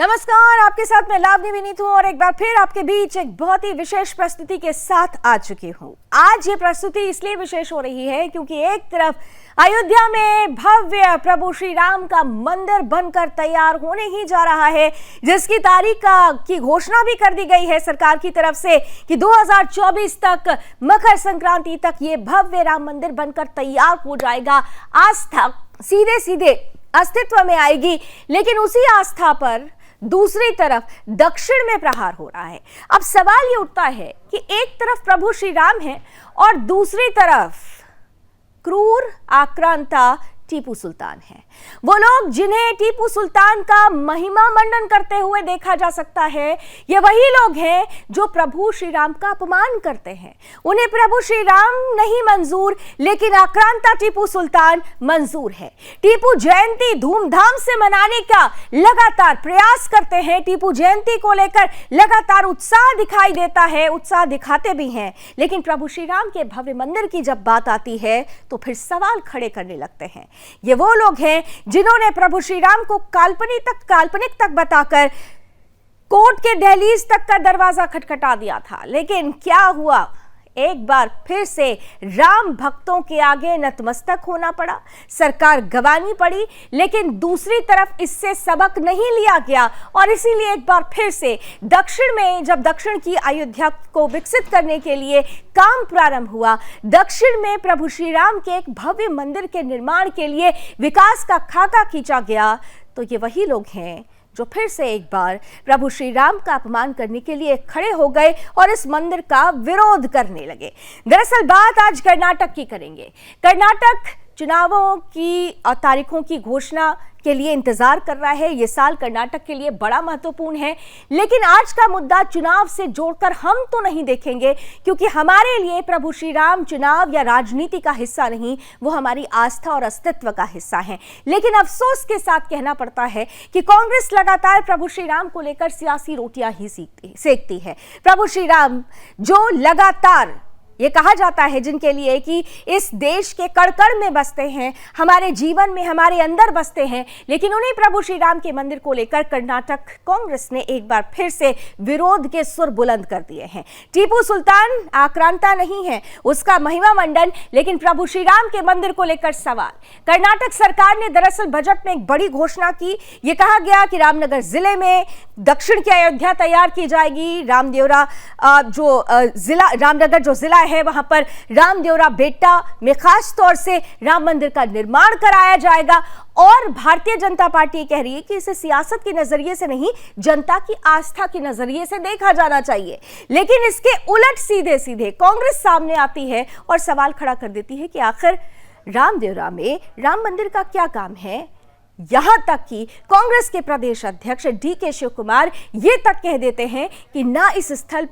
नमस्कार, आपके साथ मैं लावनी विनीत हूँ और एक बार फिर आपके बीच एक बहुत ही विशेष प्रस्तुति के साथ आ चुकी हूँ। आज ये प्रस्तुति इसलिए विशेष हो रही है क्योंकि एक तरफ अयोध्या में भव्य प्रभु श्री राम का मंदिर बनकर तैयार होने ही जा रहा है, जिसकी तारीख की घोषणा भी कर दी गई है सरकार की तरफ से कि 2024 तक मकर संक्रांति तक ये भव्य राम मंदिर बनकर तैयार हो जाएगा। आस्था सीधे सीधे अस्तित्व में आएगी, लेकिन उसी आस्था पर दूसरी तरफ दक्षिण में प्रहार हो रहा है। अब सवाल ये उठता है कि एक तरफ प्रभु श्री राम है और दूसरी तरफ क्रूर आक्रांता टीपू सुल्तान है। वो लोग जिन्हें टीपू सुल्तान का महिमा मंडन करते हुए देखा जा सकता है, ये वही लोग हैं जो प्रभु श्री राम का अपमान करते हैं। उन्हें प्रभु श्री राम नहीं मंजूर, लेकिन आक्रांता टीपू सुल्तान मंजूर है। टीपू जयंती धूमधाम से मनाने का लगातार प्रयास करते हैं। टीपू जयंती को लेकर लगातार उत्साह दिखाई देता है, उत्साह दिखाते भी हैं, लेकिन प्रभु श्री राम के भव्य मंदिर की जब बात आती है तो फिर सवाल खड़े करने लगते हैं। ये वो लोग हैं जिन्होंने प्रभु श्री राम को काल्पनिक तक बताकर कोर्ट के दहलीज तक का दरवाजा खटखटा दिया था, लेकिन क्या हुआ? एक बार फिर से राम भक्तों के आगे नतमस्तक होना पड़ा, सरकार गंवानी पड़ी, लेकिन दूसरी तरफ इससे सबक नहीं लिया गया और इसीलिए एक बार फिर से दक्षिण में जब दक्षिण की अयोध्या को विकसित करने के लिए काम प्रारंभ हुआ, दक्षिण में प्रभु श्री राम के एक भव्य मंदिर के निर्माण के लिए विकास का खाका खींचा गया, तो ये वही लोग हैं जो फिर से एक बार प्रभु श्री राम का अपमान करने के लिए खड़े हो गए और इस मंदिर का विरोध करने लगे। दरअसल बात आज कर्नाटक की करेंगे। कर्नाटक चुनावों की तारीखों की घोषणा के लिए इंतजार कर रहा है। ये साल कर्नाटक के लिए बड़ा महत्वपूर्ण है, लेकिन आज का मुद्दा चुनाव से जोड़कर हम तो नहीं देखेंगे, क्योंकि हमारे लिए प्रभु श्री राम चुनाव या राजनीति का हिस्सा नहीं, वो हमारी आस्था और अस्तित्व का हिस्सा है। लेकिन अफसोस के साथ कहना पड़ता है कि कांग्रेस लगातार प्रभु श्री राम को लेकर सियासी रोटियां ही सेकती है। प्रभु श्री राम जो लगातार ये कहा जाता है जिनके लिए कि इस देश के कण-कण में बसते हैं, हमारे जीवन में हमारे अंदर बसते हैं, लेकिन उन्हीं प्रभु श्री राम के मंदिर को लेकर कर्नाटक कांग्रेस ने एक बार फिर से विरोध के सुर बुलंद कर दिए हैं। टीपू सुल्तान आक्रांता नहीं है, उसका महिमा मंडन, लेकिन प्रभु श्री राम के मंदिर को लेकर सवाल। कर्नाटक सरकार ने दरअसल बजट में एक बड़ी घोषणा की। ये कहा गया कि रामनगर जिले में दक्षिण की अयोध्या तैयार की जाएगी। रामदेवरा रामनगर जो जिला है वहां पर रामदेवरा बेटा में खास तौर से राम मंदिर का निर्माण कराया जाएगा और भारतीय जनता पार्टी कह रही है कि इसे सियासत के नजरिए से नहीं, जनता की आस्था के नजरिए से देखा जाना चाहिए। लेकिन इसके उलट सीधे सीधे कांग्रेस सामने आती है और सवाल खड़ा कर देती है कि आखिर रामदेवरा में राम मंदिर का क्या काम है। यहां तक कि कांग्रेस के प्रदेश अध्यक्ष DK शिव कुमार ये तक कह देते हैं कि ना इस स्थान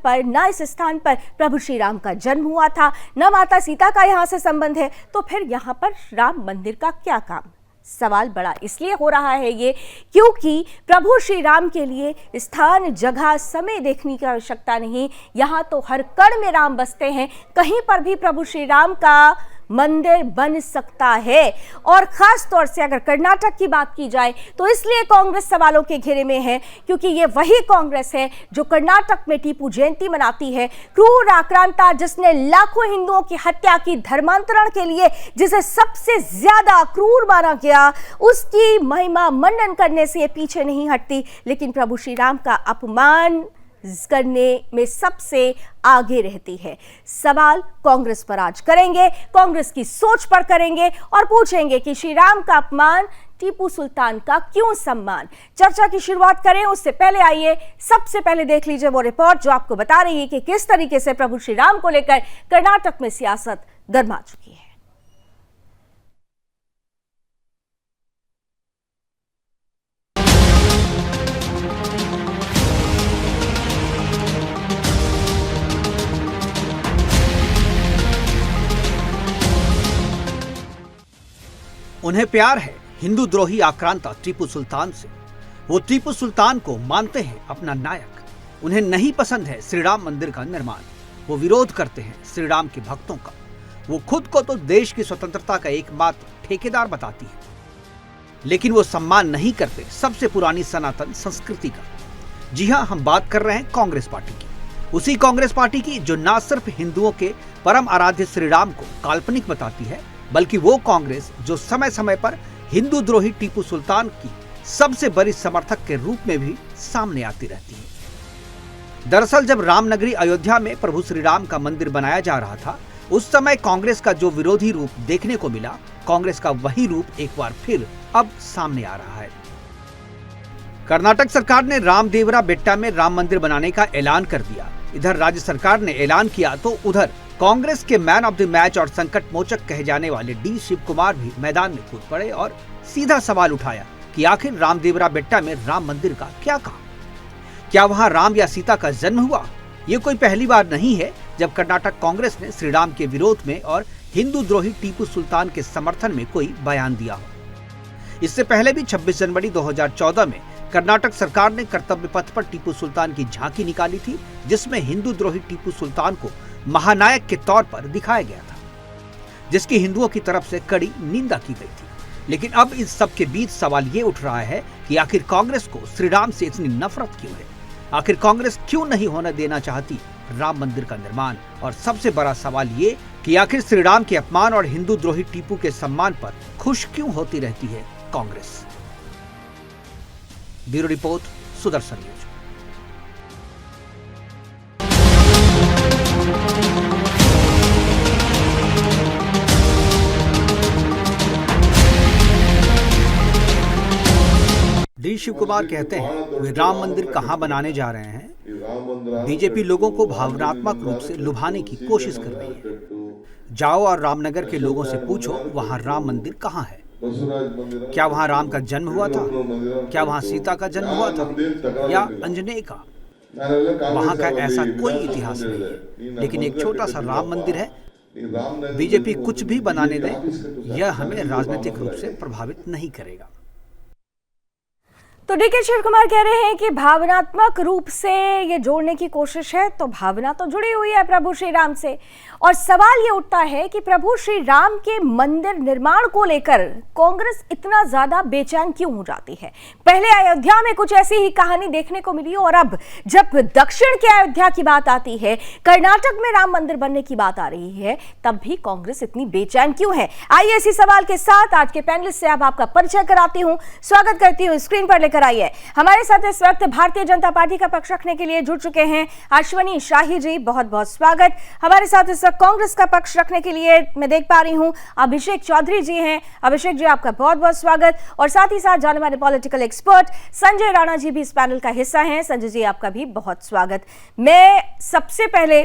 पर प्रभु श्री राम का जन्म हुआ था, ना माता सीता का यहां से संबंध है, तो फिर यहां पर राम मंदिर का क्या काम। सवाल बड़ा इसलिए हो रहा है ये क्योंकि प्रभु श्री राम के लिए स्थान, जगह, समय देखने की आवश्यकता नहीं। यहां तो हर कण में राम बसते हैं, कहीं पर भी प्रभु श्री राम का मंदिर बन सकता है। और खास तौर से अगर कर्नाटक की बात की जाए तो इसलिए कांग्रेस सवालों के घेरे में है क्योंकि ये वही कांग्रेस है जो कर्नाटक में टीपू जयंती मनाती है। क्रूर आक्रांता जिसने लाखों हिंदुओं की हत्या की, धर्मांतरण के लिए जिसे सबसे ज्यादा क्रूर माना गया, उसकी महिमा मंडन करने से ये पीछे नहीं हटती, लेकिन प्रभु श्री राम का अपमान करने में सबसे आगे रहती है। सवाल कांग्रेस पर आज करेंगे, कांग्रेस की सोच पर करेंगे और पूछेंगे कि श्री राम का अपमान, टीपू सुल्तान का क्यों सम्मान। चर्चा की शुरुआत करें उससे पहले आइए सबसे पहले देख लीजिए वो रिपोर्ट जो आपको बता रही है कि किस तरीके से प्रभु श्री राम को लेकर कर्नाटक में सियासत गर्मा चुकी है। उन्हें प्यार है हिंदू द्रोही आक्रांता टीपू सुल्तान से। वो टीपू सुल्तान को मानते हैं अपना नायक। उन्हें नहीं पसंद है श्री राम मंदिर का निर्माण। वो विरोध करते हैं श्री राम के भक्तों का। वो खुद को तो देश की स्वतंत्रता का एकमात्र ठेकेदार बताती है। लेकिन वो सम्मान नहीं करते सबसे पुरानी सनातन संस्कृति का। जी हां, हम बात कर रहे हैं कांग्रेस पार्टी की, उसी कांग्रेस पार्टी की जो न सिर्फ हिंदुओं के परम आराध्य श्री राम को काल्पनिक बताती है, बल्कि वो कांग्रेस जो समय समय पर हिंदू द्रोही टीपू सुल्तान की सबसे बड़ी समर्थक के रूप में भी सामने आती रहती है। दरअसल जब रामनगरी अयोध्या में प्रभु श्री राम का मंदिर बनाया जा रहा था, उस समय कांग्रेस का जो विरोधी रूप देखने को मिला, कांग्रेस का वही रूप एक बार फिर अब सामने आ रहा है। कर्नाटक सरकार ने रामदेवरा बेट्टा में राम मंदिर बनाने का ऐलान कर दिया। इधर राज्य सरकार ने ऐलान किया तो उधर कांग्रेस के मैन ऑफ द मैच और संकट मोचक कहे जाने वाले डी शिव कुमार भी मैदान में कूद पड़े और सीधा सवाल उठाया कि आखिर रामदेवरा बेट्टा में राम मंदिर का क्या काम? क्या वहां राम या सीता का जन्म हुआ? ये कोई पहली बार नहीं है जब कर्नाटक कांग्रेस ने श्री राम के विरोध में और हिंदू द्रोही टीपू सुल्तान के समर्थन में कोई बयान दिया हो। इससे पहले भी 26 जनवरी 2014 में कर्नाटक सरकार ने कर्तव्य पथ पर टीपू सुल्तान की झांकी निकाली थी, जिसमें हिंदू द्रोही टीपू सुल्तान को महानायक के तौर पर दिखाया गया था, जिसकी हिंदुओं की तरफ से कड़ी निंदा की गई थी। लेकिन अब इस सब के बीच सवाल ये उठ रहा है कि आखिर कांग्रेस को श्री राम से इतनी नफरत क्यों है? आखिर कांग्रेस क्यों नहीं होने देना चाहती राम मंदिर का निर्माण? और सबसे बड़ा सवाल ये कि आखिर श्री राम के अपमान और हिंदू द्रोही टीपू के सम्मान पर खुश क्यों होती रहती है Congress? Bureau report, Sudarshan news. D Shiv Kumar कहते हैं वे राम मंदिर कहां बनाने जा रहे हैं? बीजेपी लोगों को भावनात्मक रूप से लुभाने की कोशिश कर रही है। जाओ और रामनगर के लोगों से पूछो वहां राम मंदिर कहां है। क्या वहां राम का जन्म हुआ था? क्या वहां सीता का जन्म हुआ था या अंजनेय का? वहां का ऐसा कोई इतिहास नहीं है। लेकिन एक छोटा सा राम मंदिर है। बीजेपी कुछ भी बनाने दे, यह हमें राजनीतिक रूप से प्रभावित नहीं करेगा। तो डीके शिव कुमार कह रहे हैं कि भावनात्मक रूप से ये जोड़ने की कोशिश है, तो भावना तो जुड़ी हुई है प्रभु श्री राम से। और सवाल ये उठता है कि प्रभु श्री राम के मंदिर निर्माण को लेकर कांग्रेस इतना ज्यादा बेचैन क्यों हो जाती है? पहले अयोध्या में कुछ ऐसी ही कहानी देखने को मिली और अब जब दक्षिण के अयोध्या की बात आती है, कर्नाटक में राम मंदिर बनने की बात आ रही है, तब भी कांग्रेस इतनी बेचैन क्यों है? आइए इसी सवाल के साथ आज के पैनलिस्ट से अब आपका परिचय कराती हूं। स्वागत करती हूं, स्क्रीन पर लेकर आइए। हमारे साथ इस वक्त भारतीय जनता पार्टी का पक्ष रखने के लिए जुड़ चुके हैं अश्विनी शाही जी, बहुत बहुत स्वागत। हमारे साथ इस वक्त कांग्रेस का पक्ष रखने के लिए मैं देख पा रही हूं अभिषेक चौधरी जी हैं। अभिषेक जी, आपका बहुत बहुत स्वागत। और साथ ही साथ जाने माने पॉलिटिकल एक्सपर्ट संजय राणा जी भी इस पैनल का हिस्सा हैं। संजय जी, आपका भी बहुत स्वागत। मैं सबसे पहले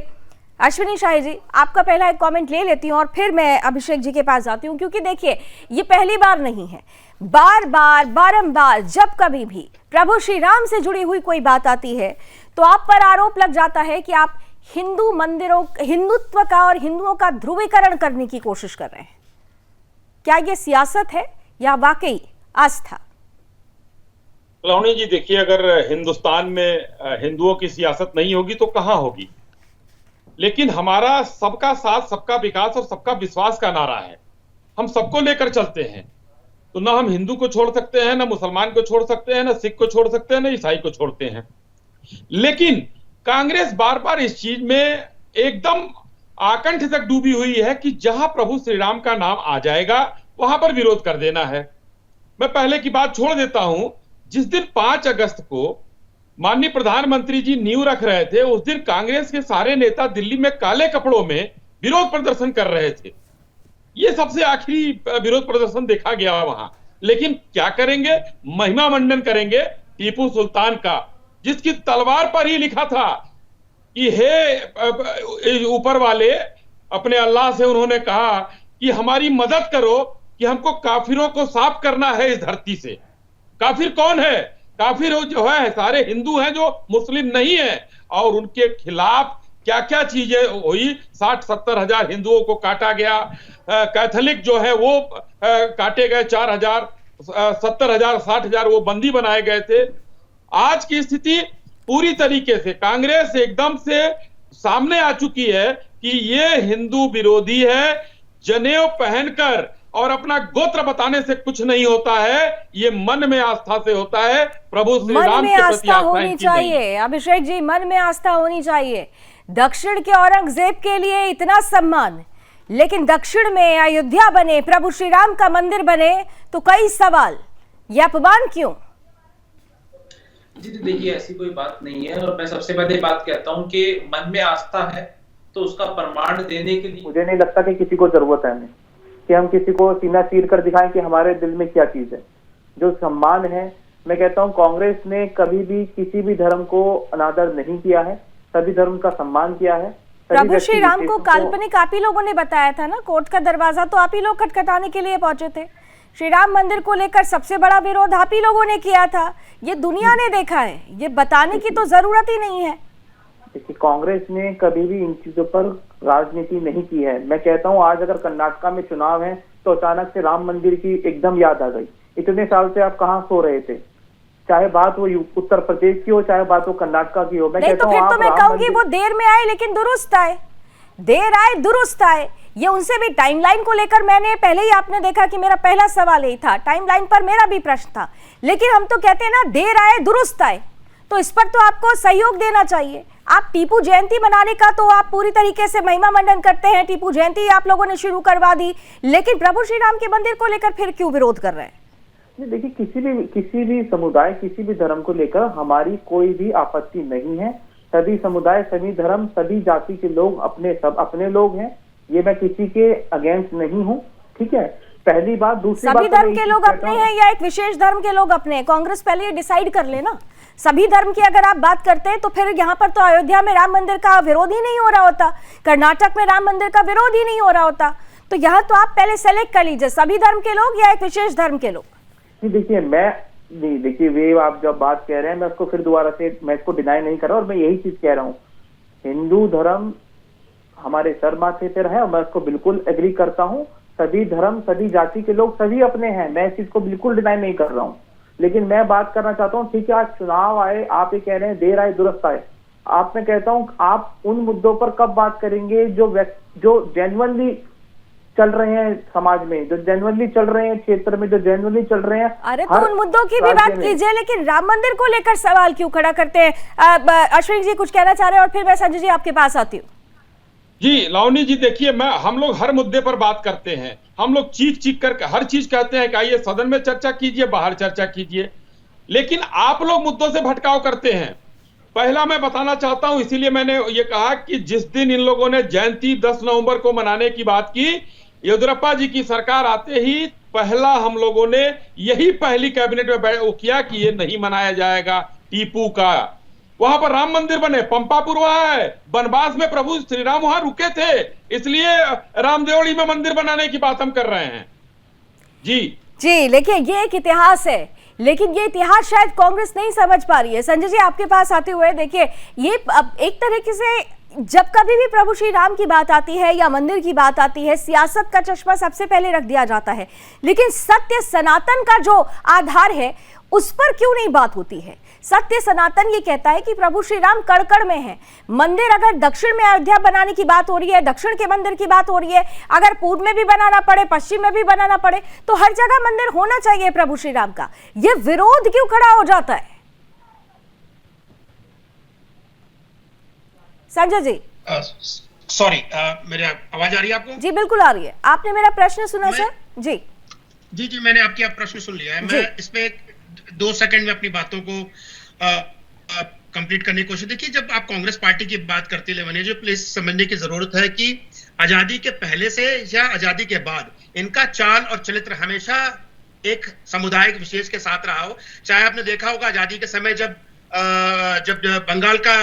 अश्विनी शाही जी, आपका पहला एक कमेंट ले लेती हूं और फिर मैं अभिषेक जी के पास जाती हूं, क्योंकि देखिए ये पहली बार नहीं है, बार बार बारंबार जब कभी भी प्रभु श्री राम से जुड़ी हुई कोई बात आती है तो आप पर आरोप लग जाता है कि आप हिंदू मंदिरों, हिंदुत्व का और हिंदुओं का ध्रुवीकरण करने की कोशिश कर रहे हैं। क्या ये सियासत है या वाकई आस्था? कलौनी जी, देखिए, अगर हिंदुस्तान में हिंदुओं की सियासत नहीं होगी तो कहां होगी? लेकिन हमारा सबका साथ, सबका विकास और सबका विश्वास का नारा है। हम सबको लेकर चलते हैं, तो ना हम हिंदू को छोड़ सकते हैं, ना मुसलमान को छोड़ सकते हैं, ना सिख को छोड़ सकते हैं, ना ईसाई को छोड़ते हैं। लेकिन कांग्रेस बार बार इस चीज में एकदम आकंठ तक डूबी हुई है कि जहां प्रभु श्री राम का नाम आ जाएगा वहां पर विरोध कर देना है। मैं पहले की बात छोड़ देता हूं। जिस दिन 5 अगस्त को माननीय प्रधानमंत्री जी नींव रख रहे थे, उस दिन कांग्रेस के सारे नेता दिल्ली में काले कपड़ों में विरोध प्रदर्शन कर रहे थे। ये सबसे आखिरी विरोध प्रदर्शन देखा गया वहां। लेकिन क्या करेंगे? महिमा मंडन करेंगे टीपू सुल्तान का, जिसकी तलवार पर ही लिखा था कि हे ऊपर वाले, अपने अल्लाह से उन्होंने कहा कि हमारी मदद करो कि हमको काफिरों को साफ करना है इस धरती से। काफिर कौन है? काफिर जो है सारे हिंदू हैं जो मुस्लिम नहीं है, और उनके खिलाफ क्या क्या चीजें हुई। 60-70 हजार हिंदुओं को काटा गया, कैथोलिक जो है वो काटे गए 4,000, 70,000, 60,000 वो बंदी बनाए गए थे। आज की स्थिति पूरी तरीके से कांग्रेस एकदम से सामने आ चुकी है कि ये हिंदू विरोधी है। जनेऊ पहनकर और अपना गोत्र बताने से कुछ नहीं होता है, ये मन में आस्था से होता है। प्रभु श्री मन राम में के प्रति आस्था आस्था होनी इनकी नहीं। चाहिए अभिषेक जी, मन में आस्था होनी चाहिए। दक्षिण के औरंगजेब के लिए इतना सम्मान, लेकिन दक्षिण में अयोध्या बने, प्रभु श्री राम का मंदिर बने तो कई सवाल, ये अपमान क्यों? जी देखिए, ऐसी कोई बात नहीं है। और मैं सबसे पहले बात कहता हूं कि मन में आस्था है तो उसका प्रमाण देने के लिए मुझे नहीं लगता कि किसी को जरूरत है हमें कि हम किसी को सीना चीर कर दिखाएं कि हमारे दिल में क्या चीज है। जो सम्मान है, मैं कहता हूं कांग्रेस ने कभी भी किसी भी धर्म को अनादर नहीं किया है, सभी धर्म का सम्मान किया है। प्रभु श्री राम को काल्पनिक आप ही लोगों ने बताया था ना, कोर्ट का दरवाजा तो आप ही लोग खटखटाने के लिए पहुंचे थे। श्री राम मंदिर को लेकर सबसे बड़ा विरोध आप ही लोगों ने किया था, ये दुनिया ने देखा है, ये बताने की तो जरूरत ही नहीं है। देखिए, कांग्रेस ने कभी भी इन चीजों पर राजनीति नहीं की है। मैं कहता हूं आज अगर कर्नाटका में चुनाव है तो अचानक से राम मंदिर की एकदम याद आ गई। इतने साल से आप कहां सो रहे थे, चाहे बात वो उत्तर प्रदेश की हो, चाहे बात वो कर्नाटका की हो। मैं नहीं तो फिर तो मैं कहूंगी वो देर में आए लेकिन दुरुस्त आए, देर आए दुरुस्त आए। ये उनसे भी टाइमलाइन को लेकर मैंने पहले ही आपने देखा कि मेरा पहला सवाल यही था, टाइमलाइन पर मेरा भी प्रश्न था। लेकिन हम तो कहते हैं ना, देर आए दुरुस्त आए, तो इस पर तो आपको सहयोग देना चाहिए। आप टीपू जयंती मनाने का तो आप पूरी तरीके से महिमा मंडन करते हैं, टीपू जयंती आप लोगों ने शुरू करवा दी, लेकिन प्रभु श्री राम के मंदिर को लेकर फिर क्यों विरोध कर रहे हैं? देखिए, किसी भी समुदाय, किसी भी धर्म को लेकर हमारी कोई भी आपत्ति नहीं है। सभी समुदाय, सभी धर्म, सभी जाति के लोग सब अपने लोग हैं। ये मैं किसी के अगेंस्ट नहीं हूँ, ठीक है। पहली बात। दूसरी बात, सभी धर्म के लोग अपने हैं या एक विशेष धर्म के लोग अपने हैं? कांग्रेस पहले ये डिसाइड कर लेना। सभी धर्म की अगर आप बात करते हैं तो फिर यहाँ पर तो अयोध्या में राम मंदिर का विरोध ही नहीं हो रहा होता, कर्नाटक में राम मंदिर का विरोध ही नहीं हो रहा होता। तो यहाँ तो आप पहले सेलेक्ट कर लीजिए, सभी धर्म के लोग या एक विशेष धर्म के लोग। देखिए वे आप जब बात कह रहे हैं, मैं उसको फिर दोबारा से मैं इसको डिनाई नहीं कर रहा, और मैं यही चीज कह रहा हूँ, हिंदू धर्म हमारे सर माथे पर है और मैं उसको बिल्कुल एग्री करता हूँ। सभी धर्म, सभी जाति के लोग सभी अपने हैं, मैं इस चीज को बिल्कुल डिनाई नहीं कर रहा हूँ। लेकिन मैं बात करना चाहता हूँ, ठीक है आज चुनाव आए, आप ये कह रहे हैं देर आए दुरुस्त आए। आप, मैं कहता हूँ आप उन मुद्दों पर कब बात करेंगे जो जेन्युइनली चल रहे हैं समाज में, जो जेन्युइनली चल रहे हैं क्षेत्र में, जो जेन्युइनली चल रहे हैं। अरे तो उन मुद्दों की भी बात कीजिए, लेकिन राम मंदिर को लेकर सवाल क्यों खड़ा करते हैं? अश्विनी जी कुछ कहना चाह रहे हैं और फिर मैं संजय जी आपके पास आती हूँ। जी लावनी जी, देखिए हम लोग हर मुद्दे पर बात करते हैं, हम लोग चीख चीख कर हर चीज कहते हैं कि आइए सदन में चर्चा कीजिए, बाहर चर्चा कीजिए, लेकिन आप लोग मुद्दों से भटकाव करते हैं। पहला मैं बताना चाहता हूं, इसीलिए मैंने ये कहा कि जिस दिन इन लोगों ने जयंती 10 नवंबर को मनाने की बात की, येदियुरप्पा जी की सरकार आते ही पहला हम लोगों ने यही पहली कैबिनेट में वो किया कि ये नहीं मनाया जाएगा टीपू का। वहां पर राम मंदिर बने, पंपापुर वहां है, बनवास में प्रभु श्री राम वहां रुके थे, इसलिए रामदेवड़ी में मंदिर बनाने की बात हम कर रहे हैं। जी देखिए ये एक इतिहास है, लेकिन ये इतिहास शायद कांग्रेस नहीं समझ पा रही है। संजय जी आपके पास आते हुए, देखिए ये एक तरीके से जब कभी भी प्रभु श्री राम की बात आती है या मंदिर की बात आती है, सियासत का चश्मा सबसे पहले रख दिया जाता है, लेकिन सत्य सनातन का जो आधार है उस पर क्यों नहीं बात होती है? सत्य सनातन ये कहता है कि प्रभु श्री राम कड़ में है। मंदिर अगर दक्षिण में अयोध्या बनाने की बात हो रही है, दक्षिण के मंदिर की बात हो रही है, अगर पूर्व में भी बनाना पड़े, पश्चिम में भी बनाना पड़े, तो हर जगह मंदिर होना चाहिए प्रभु श्री राम का। ये विरोध क्यों खड़ा हो जाता है? संजय जी सॉरी, मेरी आवाज आ रही है आपको? जी बिल्कुल आ रही है। आपने मेरा प्रश्न सुना सर? जी जी जी, मैंने आपकी प्रश्न सुन लिया है। मैं इसमें 2 सेकंड में अपनी बातों को कंप्लीट करने की कोशिश। देखिए, जब आप कांग्रेस पार्टी की बात करते हैं, जो प्लीज समझने की जरूरत है कि आजादी के पहले से या आजादी के बाद इनका चाल और चरित्र हमेशा एक समुदाय विशेष के साथ रहा हो। चाहे आपने देखा होगा आजादी के समय जब बंगाल का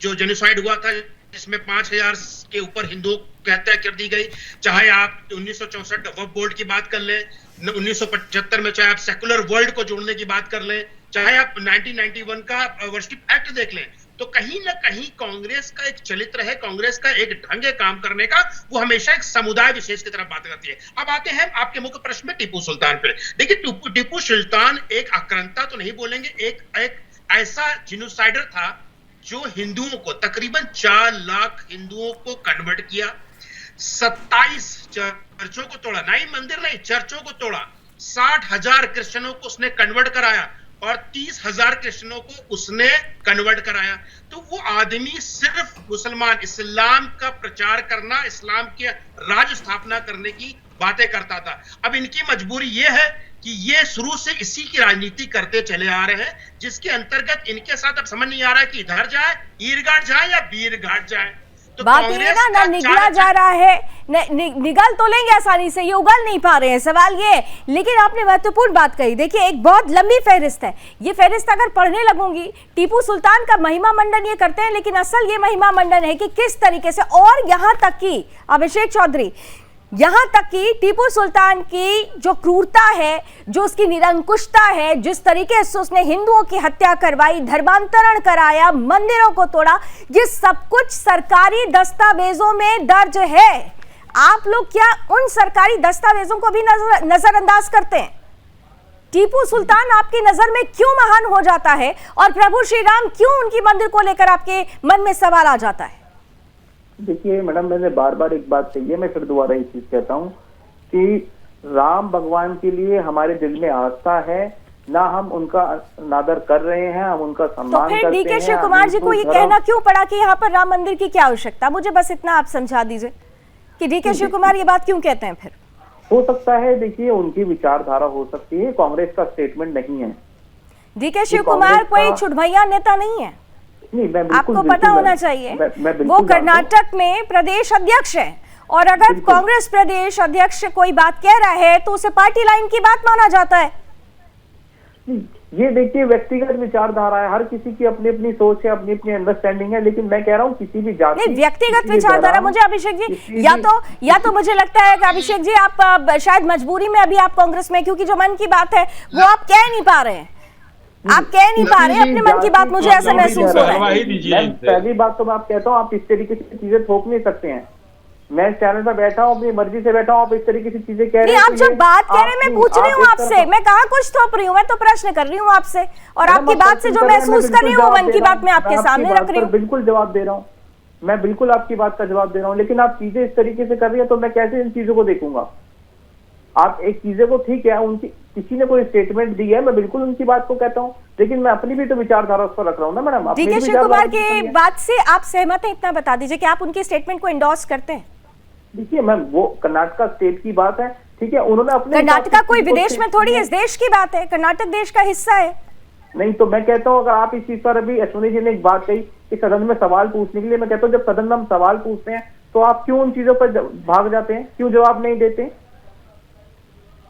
जो जेनोसाइड हुआ था, जिसमें 5000 के ऊपर हिंदुओं की हत्या कर दी गई, चाहे आप 1964 वक्फ बोर्ड की बात कर लें, 1975 में चाहे आप सेकुलर वर्ल्ड को जोड़ने की बात कर लें, चाहे आप 1991 का वर्शिप एक्ट देख लें, तो कहीं ना कहीं कांग्रेस का एक चरित्र है, कांग्रेस का एक ढंग है काम करने का, वो हमेशा एक समुदाय विशेष की तरफ बात करती है। अब आते हैं आपके मुख्य प्रश्न में टीपू सुल्तान पे। देखिए, टीपू सुल्तान एक आक्रांता तो नहीं बोलेंगे, एक ऐसा जिनोसाइडर था जो हिंदुओं को, तकरीबन 4 लाख हिंदुओं को कन्वर्ट किया, 27 चर्चों को तोड़ा, नहीं मंदिर नहीं, चर्चों को तोड़ा। 60,000 क्रिश्चियनों को उसने कन्वर्ट कराया और 30,000 क्रिश्चियनों को उसने कन्वर्ट कराया। तो वो आदमी सिर्फ मुसलमान इस्लाम का प्रचार करना, इस्लाम की राज स्थापना करने की बातें करता था। अब इनकी मजबूरी ये है कि ये शुरू से इसी की राजनीति करते चले आ रहे हैं, जिसके अंतर्गत इनके साथ अब समझ नहीं आ रहा है कि इधर जाए, ईरघाट जाए या बीरघाट जाए। तो बात ये है ना निगला जा रहा है, निगल तो लेंगे आसानी से, ये उगल नहीं पा रहे हैं, सवाल ये है। लेकिन आपने महत्वपूर्ण बात कही, देखिए एक बहुत लंबी फहरिस्त है, ये फहरिस्त अगर पढ़ने लगूंगी, टीपू सुल्तान का महिमा मंडन ये करते हैं, लेकिन असल ये महिमा मंडन है कि किस तरीके से, और यहां तक कि अभिषेक चौधरी, यहां तक कि टीपू सुल्तान की जो क्रूरता है, जो उसकी निरंकुशता है, जिस तरीके से उसने हिंदुओं की हत्या करवाई, धर्मांतरण कराया, मंदिरों को तोड़ा, ये सब कुछ सरकारी दस्तावेजों में दर्ज है। आप लोग क्या उन सरकारी दस्तावेजों को भी नजरअंदाज करते हैं? टीपू सुल्तान आपकी नजर में क्यों महान हो जाता है और प्रभु श्री राम क्यों उनकी मंदिर को लेकर आपके मन में सवाल आ जाता है? देखिए मैडम, मैंने बार बार एक बात कही है, मैं फिर दोबारा एक चीज कहता हूँ कि राम भगवान के लिए हमारे दिल में आस्था है, ना हम उनका अनादर कर रहे हैं, हम उनका सम्मान करते हैं। तो फिर डीके शिव कुमार जी को ये कहना क्यों पड़ा कि यहाँ पर राम मंदिर की क्या आवश्यकता? मुझे बस इतना आप समझा दीजिए कि डीके शिव कुमार ये बात क्यों कहते हैं। फिर हो सकता है, देखिए उनकी विचारधारा हो सकती है, कांग्रेस का स्टेटमेंट नहीं है। डीके शिव कुमार कोई छुटभैया नेता नहीं है, आपको पता होना चाहिए। वो कर्नाटक में प्रदेश अध्यक्ष है, और अगर कांग्रेस प्रदेश अध्यक्ष कोई बात कह रहा है तो उसे पार्टी लाइन की बात माना जाता है। ये देखिए व्यक्तिगत विचारधारा है, हर किसी की अपनी अपनी सोच है, अपनी अपनी अंडरस्टैंडिंग है, लेकिन मैं कह रहा हूँ किसी भी जाति नहीं, व्यक्तिगत विचारधारा मुझे अभिषेक जी या तो मुझे लगता है कि अभिषेक जी आप शायद मजबूरी में अभी आप कांग्रेस में, क्योंकि जो मन की बात है वो आप कह नहीं पा रहे हैं, आप कह नहीं पा रहे अपने मन की बात, मुझे ऐसा महसूस हो रहा है। पहली बात तो मैं आप कहता हूँ, आप इस तरीके से चीजें थोप नहीं सकते हैं। मैं चैनल पर बैठा हूँ, अपनी मर्जी से बैठा हूँ, आप इस तरीके से चीजें कह रहे हैं। आप जब बात कह रहे हैं, मैं पूछ रही हूँ आपसे, मैं कहाँ कुछ थोप रही हूँ, मैं तो प्रश्न कर रही हूँ आपसे, और आपकी बात से जो महसूस कर रही हूँ मन की बात मैं आपके सामने रख रही हूँ। बिल्कुल जवाब दे रहा हूँ, मैं बिल्कुल आपकी बात का जवाब दे रहा हूँ, लेकिन आप चीजें इस तरीके से कर रही है तो मैं कैसे इन चीजों को देखूंगा? आप एक चीजें को, ठीक है उनकी किसी ने कोई स्टेटमेंट दी है, मैं बिल्कुल उनकी बात को कहता हूँ, लेकिन मैं अपनी भी तो विचारधारा उस पर रख रहा हूँ ना मैडम। डीके शिव कुमार की बात से आप सहमत हैं? इतना बता दीजिए कि आप उनके स्टेटमेंट को एंडोर्स करते हैं? देखिए मैम, वो कर्नाटका स्टेट की बात है, ठीक है, उन्होंने अपने कर्नाटका कोई विदेश में थोड़ी, इस देश की बात है, कर्नाटक देश का हिस्सा है। नहीं तो मैं कहता हूँ, अगर आप इस चीज पर, अभी अश्विनी जी ने एक बात कही कि सदन में सवाल पूछने के लिए, मैं कहता हूँ जब सदन में हम सवाल पूछते हैं तो आप क्यों उन चीजों पर भाग जाते हैं, क्यों जवाब नहीं देते?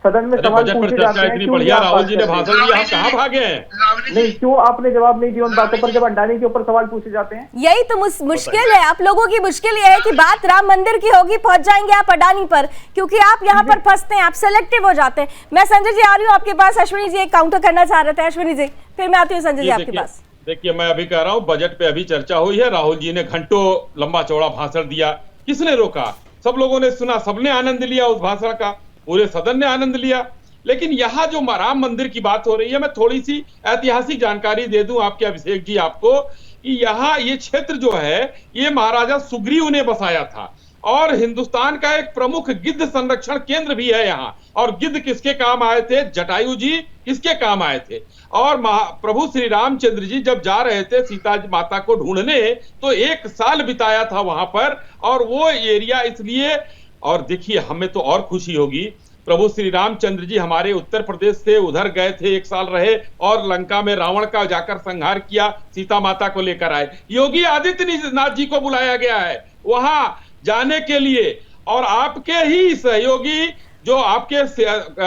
सदन में सवाल पूछे जाते हैं, इतनी बढ़िया राहुल जी ने भाषण दिया, हम कहाँ भागे हैं? नहीं, क्यों आपने जवाब नहीं दिया उन बातों पर जब अंडानी के ऊपर सवाल पूछे जाते हैं? यही तो मुश्किल है, आप लोगों की मुश्किल ये है कि बात राम मंदिर की होगी, पहुंच जाएंगे आप अडानी पर, क्योंकि आप यहाँ पर फंसते हैं, आप सेलेक्टिव हो जाते हैं। मैं संजय जी आ रही हूँ आपके पास, अश्विनी जी एक काउंटर करना चाह रहे थे, अश्विनी जी फिर मैं आती हूँ संजय जी आपके पास। देखिए मैं अभी कह रहा हूँ, बजट पे अभी चर्चा हुई है, राहुल जी ने घंटों लंबा चौड़ा भाषण दिया, किसने रोका? सब लोगों ने सुना, सबने आनंद लिया उस भाषण का, पूरे सदन ने आनंद लिया। लेकिन यहाँ जो राम मंदिर की बात हो रही है, मैं थोड़ी सी ऐतिहासिक जानकारी दे दूं आपके अभिषेक जी आपको, कि यहाँ ये क्षेत्र जो है ये महाराजा सुग्रीव ने बसाया था, और हिंदुस्तान का एक प्रमुख गिद्ध संरक्षण केंद्र भी है यहाँ। और गिद्ध किसके काम आए थे? जटायु जी किसके काम आए थे? और प्रभु श्री रामचंद्र जी जब जा रहे थे सीता माता को ढूंढने, तो 1 साल बिताया था वहां पर, और वो एरिया इसलिए। और देखिए हमें तो और खुशी होगी, प्रभु श्री रामचंद्र जी हमारे उत्तर प्रदेश से उधर गए थे, 1 साल रहे, और लंका में रावण का जाकर संहार किया, सीता माता को लेकर आए। योगी आदित्यनाथ जी को बुलाया गया है वहां जाने के लिए, और आपके ही सहयोगी जो आपके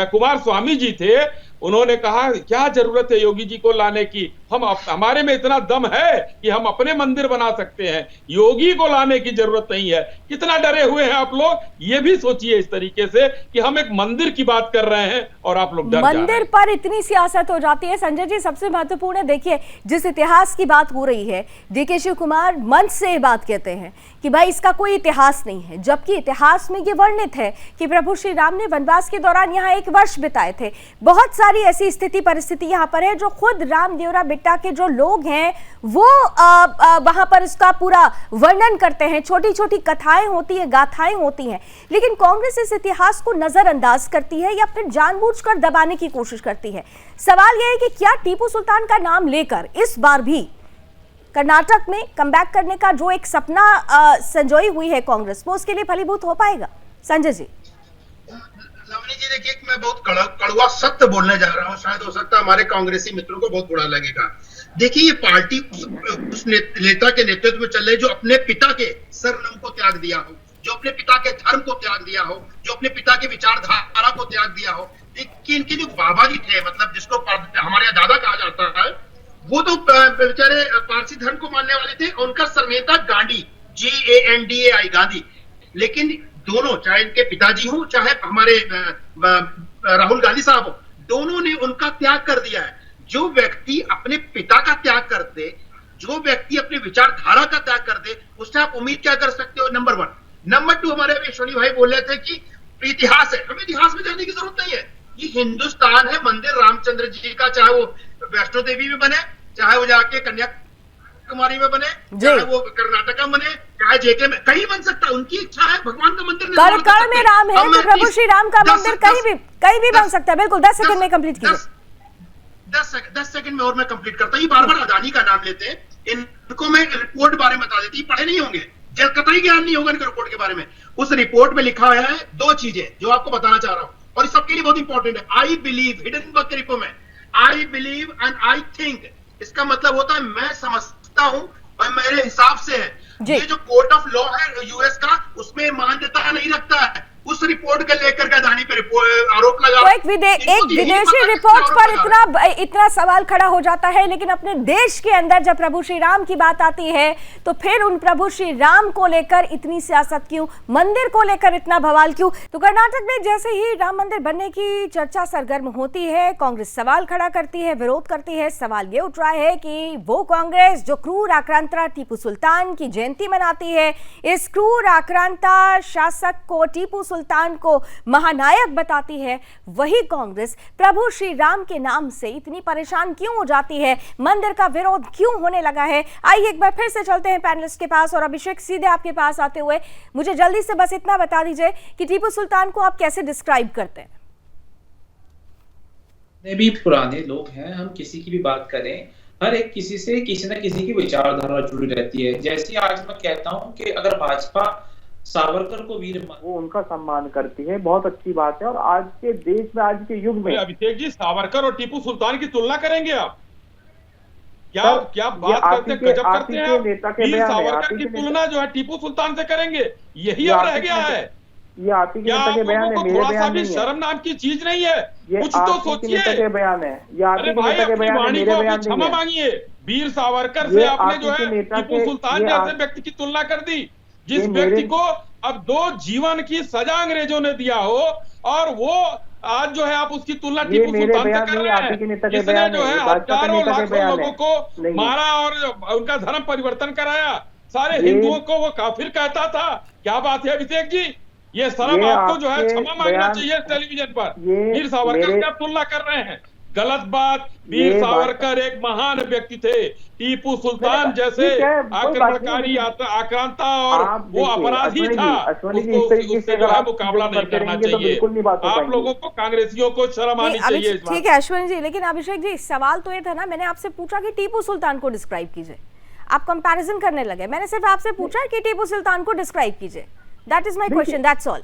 कुमार स्वामी जी थे, उन्होंने कहा क्या जरूरत है योगी जी को लाने की, हमारे में इतना दम है कि हम अपने मंदिर बना सकते हैं, योगी को लाने की जरूरत नहीं है। कितना डरे हुए हैं आप लोग, ये भी सोचिए इस तरीके से कि हम एक मंदिर की बात कर रहे हैं और आप लोग डर जा रहे हैं। मंदिर पर इतनी सियासत हो जाती है। संजय जी सबसे महत्वपूर्ण है, देखिए जिस इतिहास की बात हो रही है, डीके शिव कुमार मंच से ये बात कहते हैं कि भाई इसका कोई इतिहास नहीं है, जबकि इतिहास में ये वर्णित है कि प्रभु श्री राम ने वनवास के दौरान यहाँ 1 वर्ष बिताए थे। बहुत सारी ऐसी स्थिति परिस्थिति यहाँ पर है जो खुद रामदेवरा बेटा के जो लोग हैं वो वहां पर इसका पूरा वर्णन करते हैं, छोटी छोटी कथाएं होती है, गाथाएं होती हैं, लेकिन कांग्रेस इस इतिहास को नजरअंदाज करती है या फिर जानबूझकर दबाने की कोशिश करती है। सवाल यह है कि क्या टीपू सुल्तान का नाम लेकर इस बार भी कर्नाटक में कमबैक करने का जो एक सपना संजोई हुई है कांग्रेस, वो उसके लिए फलीभूत हो पाएगा? संजय जी। लवनी जी देखिए, मैं बहुत कड़वा सत्य बोलने जा रहा हूँ, शायद हो सकता है हमारे कांग्रेसी मित्रों को बहुत बुरा लगेगा। देखिए, ये पार्टी उस नेता के नेतृत्व में चल रही जो अपने पिता के सरनाम को त्याग दिया हो, जो अपने पिता के धर्म को त्याग दिया हो, जो अपने पिता के विचारधारा को त्याग दिया हो। देखिए, इनके जो बाबा जी थे, मतलब जिसको हमारे यहाँ दादा कहा जाता है, वो तो बेचारे पारसी धर्म को मानने वाले थे। उनका सरनेम था गांधी, GANDAI, गांधी। लेकिन दोनों, चाहे इनके पिताजी हो चाहे हमारे राहुल गांधी साहब हो, दोनों ने उनका त्याग कर दिया है। जो व्यक्ति अपने पिता का त्याग कर दे, जो व्यक्ति अपने विचारधारा का त्याग कर दे, उससे आप उम्मीद क्या कर सकते हो? नंबर 1। नंबर 2, हमारे अश्विनी भाई बोल रहे थे कि इतिहास है, हमें इतिहास में जाने की जरूरत नहीं है। ये हिंदुस्तान है, मंदिर रामचंद्र जी का, चाहे वो वैष्णो देवी में बने, चाहे वो जाके कन्याकुमारी में बने, चाहे वो कर्नाटका में बने, चाहे JK में, कहीं बन सकता है। उनकी इच्छा है, भगवान का मंदिर कण में राम है तो प्रभु श्री राम का मंदिर कहीं भी बन सकता है। बिल्कुल, 10 सेकंड में कंप्लीट कीजिए। 10 सेकंड में और मैं कंप्लीट करता हूँ। ये बार-बार अदानी का नाम लेते हैं, इनको मैं रिपोर्ट बारे में बता देती, पढ़े नहीं होंगे, कतई ज्ञान नहीं होगा इनके रिपोर्ट के बारे में। उस रिपोर्ट में लिखा हुआ है 2 चीजें जो आपको बताना चाह रहा हूँ, और इस सबके लिए बहुत इंपॉर्टेंट है। आई बिलीव, हिडेनबर्ग के रिपोर्ट में I believe and I think, इसका मतलब होता है मैं समझता हूं और मेरे हिसाब से है। ये जो कोर्ट ऑफ लॉ है यूएस का, उसमें मान्यता नहीं रखता है। उस रिपोर्ट के लेकर के अदानी पे आरोप लगा, तो एक विदेशी रिपोर्ट पर इतना सवाल खड़ा हो जाता है, लेकिन अपने देश के अंदर जब प्रभु श्री राम की बात आती है तो फिर उन प्रभु श्री राम को लेकर इतनी सियासत क्यों, मंदिर को लेकर इतना बवाल क्यों? तो कर्नाटक में जैसे ही राम मंदिर बनने की चर्चा सरगर्म होती है, कांग्रेस सवाल खड़ा करती है, विरोध करती है। सवाल ये उठ रहा है कि वो कांग्रेस जो क्रूर आक्रांता टीपू सुल्तान की जयंती मनाती है, इस क्रूर आक्रांता शासक को, टीपू सुल्तान को महानायक बताती है, वही कांग्रेस प्रभु श्री राम के नाम से इतनी परेशान क्यों हो जाती है, मंदिर का विरोध क्यों होने लगा है? आइए एक बार फिर से चलते हैं पैनलिस्ट के पास, और अभिषेक सीधे आपके पास आते हुए मुझे जल्दी से बस इतना बता दीजिए कि टीपू सुल्तान को आप कैसे डिस्क्राइब करते हैं? भी पुराने लोग हैं, हम किसी की भी बात करें, हर एक किसी से किसी न किसी की विचारधारा जुड़ी रहती है। जैसे आज मैं कहता हूं कि अगर भाजपा सावरकर को वीर, वो उनका सम्मान करती है, बहुत अच्छी बात है। और आज के देश में, आज के युग में, अभिषेक जी, सावरकर और टीपू सुल्तान की तुलना करेंगे आप? क्या बात करते हैं, गजब करते हैं। वीर सावरकर की तुलना जो है टीपू सुल्तान से करेंगे, यही अब रह गया है। ये आती के नेता के बयान है, मेरे बयान नहीं है। शर्म नाम की चीज नहीं है, कुछ तो सोचिए। नेता के बयान है, ये आती के नेता के बयान है, मेरे बयान नहीं है। क्षमा मांगिए, वीर सावरकर से आपने जो है टीपू सुल्तान जैसे व्यक्ति की तुलना कर दी, जिस व्यक्ति को अब 2 जीवन की सजा अंग्रेजों ने दिया हो, और वो आज जो है आप उसकी तुलना टीपू सुल्तान से कर रहे हैं, जिसने जो है हजारों लाखों लोगों को मारा और उनका धर्म परिवर्तन कराया, सारे हिंदुओं को वो काफिर कहता था। क्या बात है अभिषेक जी, ये शर्म आपको जो है क्षमा मांगना चाहिए टेलीविजन पर। वीर सावरकर से आप तुलना कर रहे हैं, गलत बात। वीर सावरकर एक महान व्यक्ति थे, टीपू सुल्तान जैसे आक्रमणकारी आक्रांता और वो अपराधी था, उससे जो है मुकाबला नहीं करना चाहिए। आप लोगों को, कांग्रेसियों को शर्म आनी चाहिए। ठीक है अश्विनी जी, लेकिन अभिषेक जी सवाल तो ये था ना, मैंने आपसे पूछा कि टीपू सुल्तान को डिस्क्राइब कीजिए, आप कंपैरिजन करने लगे। मैंने सिर्फ आपसे पूछा कि टीपू सुल्तान को डिस्क्राइब कीजिए, that is my question, that's all.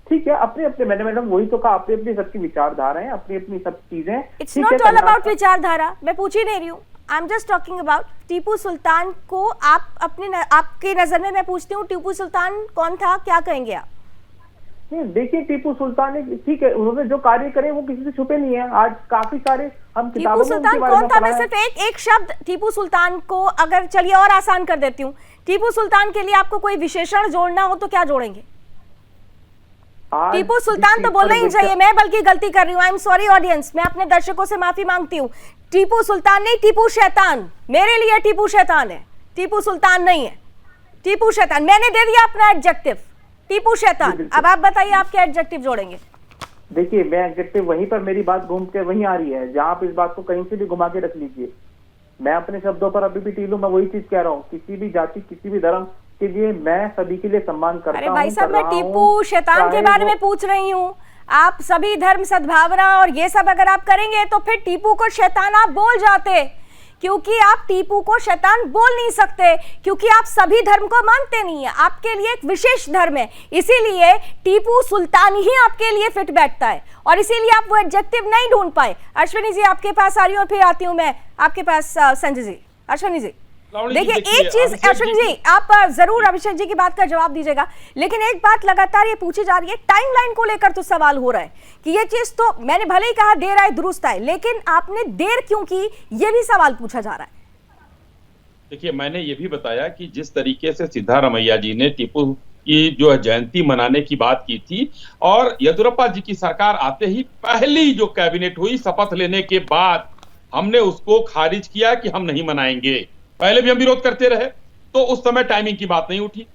ठीक है, अपने अपने मैडम वही तो कहा, अपनी अपनी सबकी विचारधारा है, अपनी अपनी सब चीजें। इट्स नॉट ऑल अबाउट विचारधारा, मैं पूछ ही नहीं रही हूँ, I am just talking about Tipu Sultan को। आप अपने आपकी नजर में मैं पूछती हूँ, टीपू सुल्तान कौन था, क्या कहेंगे आप? देखिए, टीपू सुल्तान ठीक है, उन्होंने जो कार्य करे वो किसी से छुपे नहीं है। आज काफी सारे हम किताबों में टीपू सुल्तान कौन था? मैं सिर्फ एक शब्द टीपू सुल्तान को, अगर चलिए और आसान कर देती हूँ, टीपू सुल्तान के लिए आपको कोई विशेषण जोड़ना हो तो क्या जोड़ेंगे? टीपू सुल्तान तो बोलना ही चाहिए, मैं बल्कि गलती कर रही हूँ, आई एम सॉरी ऑडियंस, मैं अपने दर्शकों से माफी मांगती हूँ। टीपू सुल्तान नहीं, टीपू शैतान, मेरे लिए टीपू शैतान है, टीपू सुल्तान नहीं है, टीपू शैतान। मैंने दे दिया अपना एडजेक्टिव, टीपू शैतान। अब आप बताइए आप क्या एडजेक्टिव जोड़ेंगे? देखिए, मैं एग्जैक्टली वहीं पर मेरी बात घूम के वहीं आ रही है, जहां आप इस बात को कहीं से भी घुमा के रख लीजिए। मैं अपने शब्दों पर अभी भी टीलू, मैं वही चीज कह रहा हूँ, किसी भी जाति किसी भी धर्म के लिए मैं सभी के लिए सम्मान करता हूँ। अरे भाई साहब, मैं टीपू शैतान के बारे में पूछ रही हूँ। आप सभी धर्म सद्भावना और ये सब अगर आप करेंगे तो फिर टीपू को शैतान आप बोल जाते, क्योंकि आप टीपू को शैतान बोल नहीं सकते, क्योंकि आप सभी धर्म को मानते नहीं है। आपके लिए एक विशेष धर्म है, इसीलिए टीपू सुल्तान ही आपके लिए फिट बैठता है और इसीलिए आप वो एडजेक्टिव नहीं ढूंढ पाए। अश्विनी जी आपके पास आ रही हूँ और फिर आती हूँ मैं आपके पास संजय जी। अश्विनी जी देखिए, एक चीज अश्विनी जी आप जरूर अभिषेक जी की बात का जवाब दीजिएगा, लेकिन एक बात लगातार ये पूछी जा रही है, टाइमलाइन को लेकर तो सवाल हो रहा है कि ये चीज तो मैंने भले ही कहा देर आए दुरुस्त आए, लेकिन आपने देर क्यों की, ये भी सवाल पूछा जा रहा है। देखिए, मैंने ये भी बताया कि जिस तरीके से सिद्धारमैया जी ने टीपू की जो है जयंती मनाने की बात की थी और येदियुरप्पा जी की सरकार आते ही पहली जो कैबिनेट हुई शपथ लेने के बाद हमने उसको खारिज किया कि हम नहीं मनाएंगे। पहले भी हम विरोध करते रहे, तो उस समय टाइमिंग की बात नहीं उठी।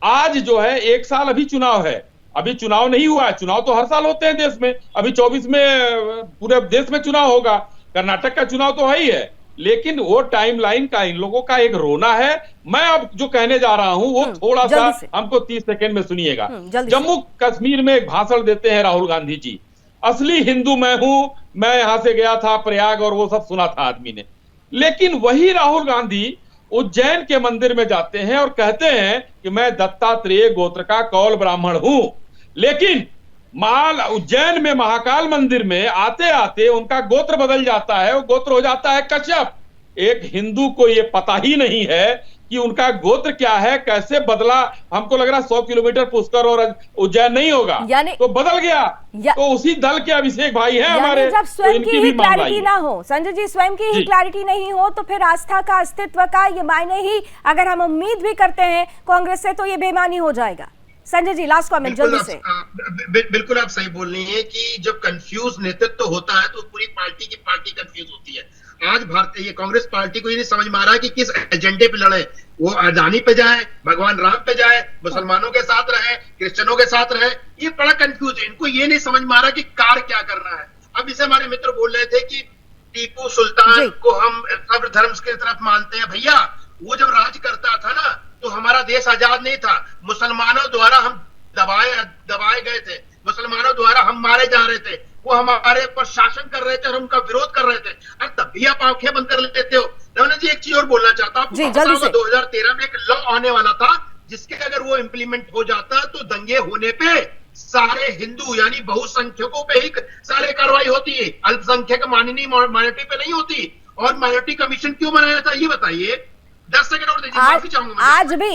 आज जो है 1 साल अभी चुनाव है, अभी चुनाव नहीं हुआ है, चुनाव तो हर साल होते हैं देश में, अभी 24 में पूरे देश में चुनाव होगा, कर्नाटक का चुनाव तो है ही है, लेकिन वो टाइमलाइन का इन लोगों का एक रोना है। मैं अब जो कहने जा रहा हूं वो थोड़ा सा हमको 30 सेकेंड में सुनिएगा। जम्मू कश्मीर में एक भाषण देते हैं राहुल गांधी जी, असली हिंदू मैं हूं, मैं यहां से गया था प्रयाग और वो सब सुना था आदमी ने। लेकिन वही राहुल गांधी उज्जैन के मंदिर में जाते हैं और कहते हैं कि मैं दत्तात्रेय गोत्र का कौल ब्राह्मण हूं, लेकिन उज्जैन में महाकाल मंदिर में आते आते उनका गोत्र बदल जाता है, वो गोत्र हो जाता है कश्यप। एक हिंदू को ये पता ही नहीं है कि उनका गोत्र क्या है, कैसे बदला। हमको लग रहा 100 किलोमीटर पुष्कर और उज्जैन नहीं होगा, तो बदल गया। तो उसी दल के अभिषेक भाई हैं हमारे, जब स्वयं की ही क्लैरिटी ना हो, संजय जी स्वयं की ही क्लैरिटी नहीं हो, तो फिर आस्था का अस्तित्व का ये मायने ही अगर हम उम्मीद भी करते हैं कांग्रेस से, तो ये बेईमानी हो जाएगा। संजय जी लास्ट कमेंट जल्दी से। बिल्कुल आप सही बोल रही हैं कि जब कंफ्यूज नेतृत्व होता है तो पूरी पार्टी कंफ्यूज होती है। आज भारतीय कांग्रेस पार्टी को ये नहीं समझ में आ रहा कि किस एजेंडे पे लड़े, वो अडानी पे जाए, भगवान राम पे जाए, मुसलमानों के साथ रहे, क्रिश्चियनों के साथ रहे, ये बड़ा कंफ्यूज है। इनको ये नहीं समझ में आ रहा कि कार क्या कर रहा है। अब इसे हमारे मित्र बोल रहे थे कि टीपू सुल्तान को हम सब धर्म की तरफ मानते हैं। भैया वो जब राज करता था ना तो हमारा देश आजाद नहीं था, मुसलमानों द्वारा हम दबाए गए थे, मुसलमानों द्वारा हम मारे जा रहे थे, वो हमारे पर शासन कर रहे थे और उनका विरोध कर रहे थे, और तब भी आप आंखें बंद कर लेते हो। रमन जी एक चीज और बोलना चाहता हूँ, 2013 में एक लॉ आने वाला था जिसके अगर वो इम्प्लीमेंट हो जाता तो दंगे होने पे सारे हिंदू यानी बहुसंख्यकों पे ही सारे कार्रवाई होती है, अल्पसंख्यक माननीय माइनॉरिटी पे नहीं होती। और माइनॉरिटी कमीशन क्यों बनाया था ये बताइए। 10 सेकंड और दीजिए, माफी चाहूंगा। आज भी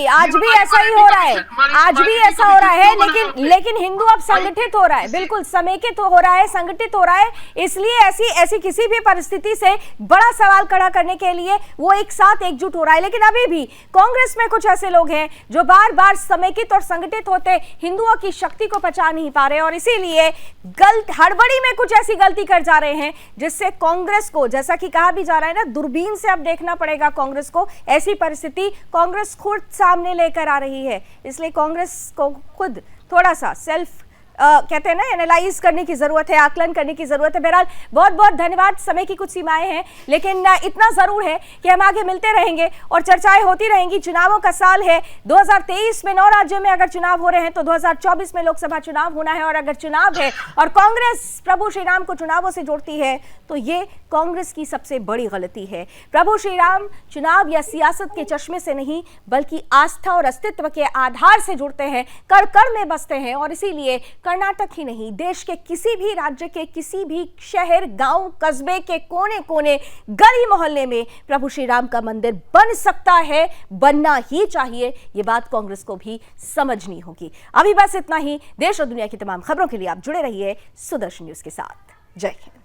ऐसा ही हो रहा है, आज भी ऐसा हो रहा है, लेकिन हिंदू अब संगठित हो रहा है, बिल्कुल समेकित हो रहा है, संगठित हो रहा है। इसलिए ऐसी किसी भी परिस्थिति से बड़ा सवाल खड़ा करने के लिए वो एक साथ एकजुट हो रहा है। लेकिन अभी भी कांग्रेस में कुछ ऐसे लोग हैं जो बार बार समेकित और संगठित होते हिंदुओं की शक्ति को पहचान नहीं पा रहे, और इसीलिए हड़बड़ी में कुछ ऐसी गलती कर जा रहे हैं जिससे कांग्रेस को, जैसा कि कहा भी जा रहा है ना, दूरबीन से अब देखना पड़ेगा कांग्रेस को। ऐसी परिस्थिति कांग्रेस खुद सामने लेकर आ रही है, इसलिए कांग्रेस को खुद थोड़ा सा सेल्फ कहते हैं ना, एनालाइज करने की जरूरत है, आकलन करने की जरूरत है। बहरहाल बहुत बहुत धन्यवाद। समय की कुछ सीमाएं हैं, लेकिन इतना जरूर है कि हम आगे मिलते रहेंगे और चर्चाएं होती रहेंगी। चुनावों का साल है, 2023 में 9 राज्यों में अगर चुनाव हो रहे हैं तो 2024 में लोकसभा चुनाव होना है, और अगर चुनाव है और कांग्रेस प्रभु श्री राम को चुनावों से जोड़ती है तो ये कांग्रेस की सबसे बड़ी गलती है। प्रभु श्री राम चुनाव या सियासत के चश्मे से नहीं बल्कि आस्था और अस्तित्व के आधार से जुड़ते हैं, कण कण में बसते हैं, और इसीलिए कर्नाटक ही नहीं, देश के किसी भी राज्य के किसी भी शहर, गांव, कस्बे के कोने कोने, गली मोहल्ले में प्रभु श्री राम का मंदिर बन सकता है, बनना ही चाहिए। ये बात कांग्रेस को भी समझनी होगी। अभी बस इतना ही। देश और दुनिया की तमाम खबरों के लिए आप जुड़े रहिए सुदर्शन न्यूज के साथ। जय हिंद।